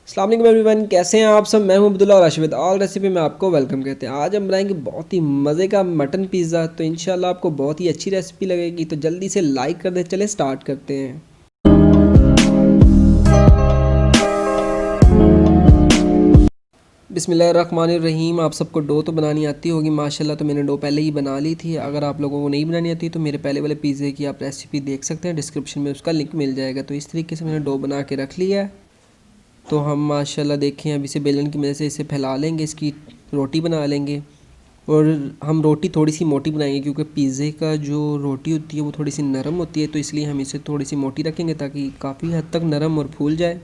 अस्सलाम वालेकुम एवरीवन, कैसे हैं आप सब। मैं हूं अब्दुल्ला और अशविद ऑल रेसिपी में आपको वेलकम कहते हैं। आज हम बनाएंगे बहुत ही मज़े का मटन पिज़्ज़ा। तो इंशाल्लाह आपको बहुत ही अच्छी रेसिपी लगेगी। तो जल्दी से लाइक कर दे, चले स्टार्ट करते हैं। बिस्मिल्लाहिर्रहमानिर्रहीम। आप सबको डो तो बनानी आती होगी माशाल्लाह। तो मैंने डो पहले ही बना ली थी। अगर आप लोगों को नहीं बनानी आती तो मेरे पहले वाले पिज़्ज़े की आप रेसिपी देख सकते हैं, डिस्क्रिप्शन में उसका लिंक मिल जाएगा। तो इस तरीके से मैंने डो बना के रख लिया है। तो हम माशाल्लाह देखें अब इसे बेलन की मदद से इसे फैला लेंगे, इसकी रोटी बना लेंगे। और हम रोटी थोड़ी सी मोटी बनाएंगे क्योंकि पिज़्ज़े का जो रोटी होती है वो थोड़ी सी नरम होती है, तो इसलिए हम इसे थोड़ी सी मोटी रखेंगे ताकि काफ़ी हद तक नरम और फूल जाए।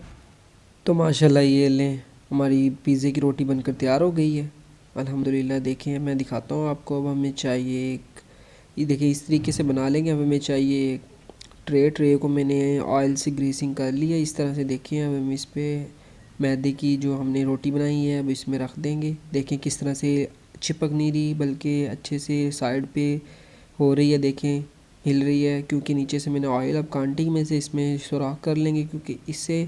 तो माशाल्लाह ये लें, हमारी पिज़्ज़े की रोटी बनकर तैयार हो गई है अल्हम्दुलिल्लाह। देखें मैं दिखाता हूँ आपको। अब हमें चाहिए एक, ये देखिए इस तरीके से बना लेंगे। अब हमें चाहिए एक ट्रे को मैंने ऑयल से ग्रीसिंग कर लिया इस तरह से। देखिए अब हम इस पर मैदे की जो हमने रोटी बनाई है अब इसमें रख देंगे। देखें किस तरह से चिपक नहीं रही बल्कि अच्छे से साइड पे हो रही है। देखें हिल रही है क्योंकि नीचे से मैंने ऑयल अब कांटी में से इसमें सुराख कर लेंगे क्योंकि इससे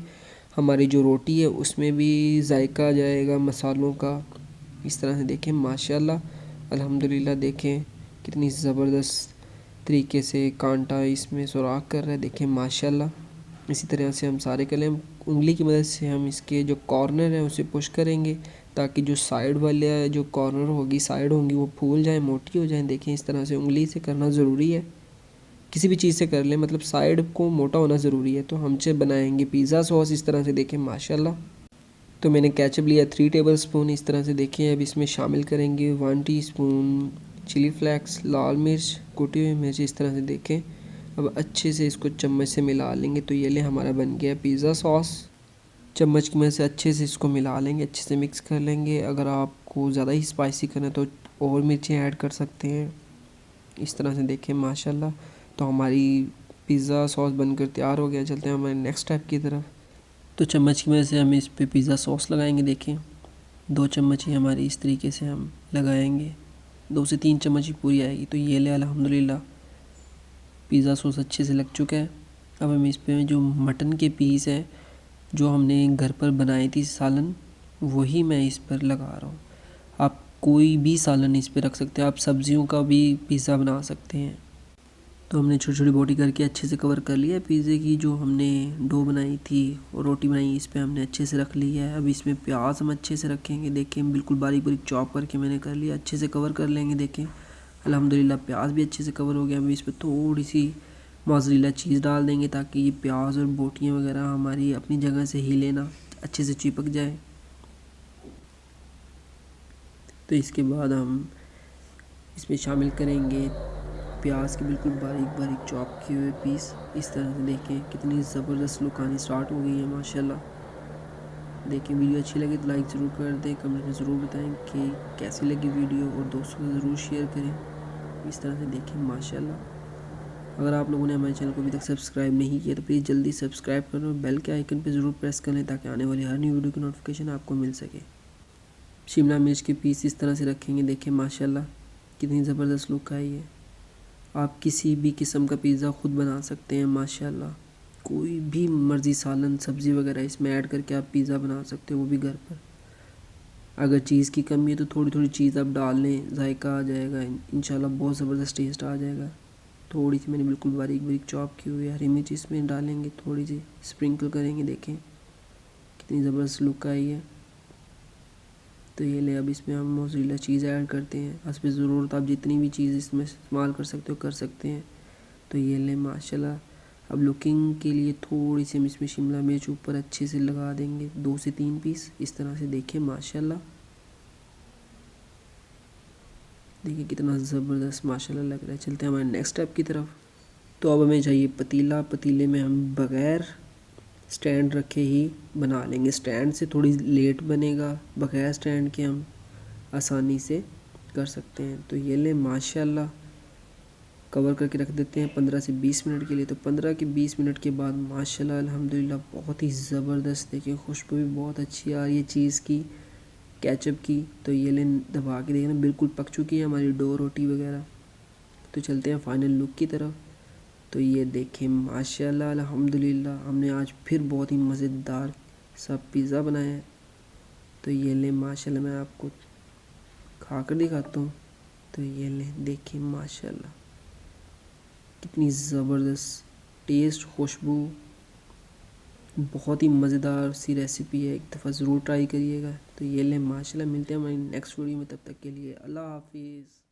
हमारी जो रोटी है उसमें भी जायका आ जाएगा मसालों का। इस तरह से देखें माशाल्लाह अल्हम्दुलिल्लाह। देखें कितनी ज़बरदस्त तरीके से कांटा इसमें सुराख कर रहा है। देखें माशाल्लाह। इसी तरह से हम सारे कर लें। उंगली की मदद से हम इसके जो कॉर्नर हैं उसे पुश करेंगे ताकि जो साइड वाले जो कॉर्नर होगी साइड होंगी वो फूल जाए, मोटी हो जाए। देखें इस तरह से उंगली से करना ज़रूरी है, किसी भी चीज़ से कर लें, मतलब साइड को मोटा होना ज़रूरी है। तो हम से बनाएंगे पिज़्ज़ा सॉस इस तरह से। देखें माशाल्लाह। तो मैंने केचप लिया 3 टेबल स्पून इस तरह से। देखिए अब इसमें शामिल करेंगे 1 टीस्पून चिली फ्लेक्स, लाल मिर्च, कुटी हुई मिर्च इस तरह से। देखें अब अच्छे से इसको चम्मच से मिला लेंगे। तो ये ले हमारा बन गया पिज़्ज़ा सॉस। चम्मच की मदद से अच्छे से इसको मिला लेंगे, अच्छे से मिक्स कर लेंगे। अगर आपको ज़्यादा ही स्पाइसी करना है तो और मिर्चें ऐड कर सकते हैं इस तरह से। देखें माशाल्लाह। तो हमारी पिज़्ज़ा सॉस बनकर तैयार हो गया। चलते हैं हमारे नेक्स्ट स्टेप की तरफ। तो चम्मच की मदद से हम इस पे पिज़्ज़ा सॉस लगाएंगे। देखें 2 चम्मच ही हमारी इस तरीके से हम लगाएंगे, 2 से 3 चम्मच ही पूरी आएगी। तो ये ले अल्हम्दुलिल्लाह पिज़्ज़ा सॉस अच्छे से लग चुका है। अब हम इस पे जो मटन के पीस हैं जो हमने घर पर बनाई थी सालन, वही मैं इस पर लगा रहा हूँ। आप कोई भी सालन इस पर रख सकते हैं, आप सब्जियों का भी पिज़्ज़ा बना सकते हैं। तो हमने छोटी छोटी बोटी करके अच्छे से कवर कर लिया। पिज़्ज़े की जो हमने डो बनाई थी और रोटी बनाई इस पे हमने अच्छे से रख लिया है। अब इसमें प्याज हम अच्छे से रखेंगे। देखें बिल्कुल बारीक बारीक चॉप करके मैंने कर लिया, अच्छे से कवर कर लेंगे। देखें अल्हम्दुलिल्लाह प्याज भी अच्छे से कवर हो गया। हम इस पर थोड़ी सी मोज़रेला चीज़ डाल देंगे ताकि ये प्याज और बोटियाँ वगैरह हमारी अपनी जगह से हिले ना, अच्छे से चिपक जाए। तो इसके बाद हम इसमें शामिल करेंगे प्याज के बिल्कुल बारीक बारीक चॉप किए हुए पीस इस तरह से। देखें कितनी ज़बरदस्त लुक आनी स्टार्ट हो गई है माशाल्लाह। देखें वीडियो अच्छी लगी तो लाइक ज़रूर कर दें, कमेंट में ज़रूर बताएं कि कैसी लगी वीडियो और दोस्तों को ज़रूर शेयर करें इस तरह से। देखें माशाल्लाह। अगर आप लोगों ने हमारे चैनल को अभी तक सब्सक्राइब नहीं किया तो प्लीज़ जल्दी सब्सक्राइब करें और बेल के आइकन पर ज़रूर प्रेस कर लें ताकि आने वाली हर न्यू वीडियो की नोटिफिकेशन आपको मिल सके। शिमला मिर्च के पीस इस तरह से रखेंगे। देखें माशाल्लाह कितनी ज़बरदस्त लुक आई है। आप किसी भी किस्म का पिज़्ज़ा ख़ुद बना सकते हैं माशाल्लाह। कोई भी मर्ज़ी सालन सब्ज़ी वगैरह इसमें ऐड करके आप पिज़्ज़ा बना सकते हो, वो भी घर पर। अगर चीज़ की कमी है तो थोड़ी थोड़ी चीज़ आप डाल लें, जायका आ जाएगा इंशाल्लाह, बहुत ज़बरदस्त टेस्ट आ जाएगा। थोड़ी सी मैंने बिल्कुल बारीक बारीक चॉप की हुई हरी मिर्च इसमें डालेंगे, थोड़ी सी स्प्रिंकल करेंगे। देखें कितनी ज़बरदस्त लुक आई है। तो ये ले अब इसमें हम मोज़रेला चीज़ ऐड करते हैं। हस्ब ज़रूरत आप जितनी भी चीज़ इसमें इस्तेमाल कर सकते हो कर सकते हैं। तो ये ले माशाल्लाह। अब लुकिंग के लिए थोड़ी सी हम इसमें शिमला मिर्च ऊपर अच्छे से लगा देंगे, 2 से 3 पीस इस तरह से। देखें माशाल्लाह। देखिए कितना ज़बरदस्त माशाल्लाह लग रहा है। चलते हैं हमारे नेक्स्ट स्टेप की तरफ। तो अब हमें चाहिए पतीला। पतीले में हम बग़ैर स्टैंड रखे ही बना लेंगे। स्टैंड से थोड़ी लेट बनेगा, बगैर स्टैंड के हम आसानी से कर सकते हैं। तो ये ले माशाल्लाह कवर करके रख देते हैं 15 से 20 मिनट के लिए। तो 15 के 20 मिनट के बाद माशाल्लाह अल्हम्दुलिल्लाह बहुत ही ज़बरदस्त, देखिए खुशबू भी बहुत अच्छी आ रही है चीज़ की, केचप की। तो ये ले दबा के देखना बिल्कुल पक चुकी है हमारी डो रोटी वगैरह। तो चलते हैं फाइनल लुक की तरफ। तो ये देखें माशाल्लाह अल्हम्दुलिल्लाह हमने आज फिर बहुत ही मज़ेदार सब पिज़्ज़ा बनाए हैं। तो ये लें माशाल्लाह, मैं आपको खा कर दिखाता हूँ। तो ये लें, देखिए माशाल्लाह कितनी ज़बरदस्त टेस्ट, खुशबू, बहुत ही मज़ेदार सी रेसिपी है। एक दफ़ा ज़रूर ट्राई करिएगा। तो ये लें माशाल्लाह, मिलते हैं हमारी नेक्स्ट वीडियो में, तब तक के लिए अल्लाह हाफिज़।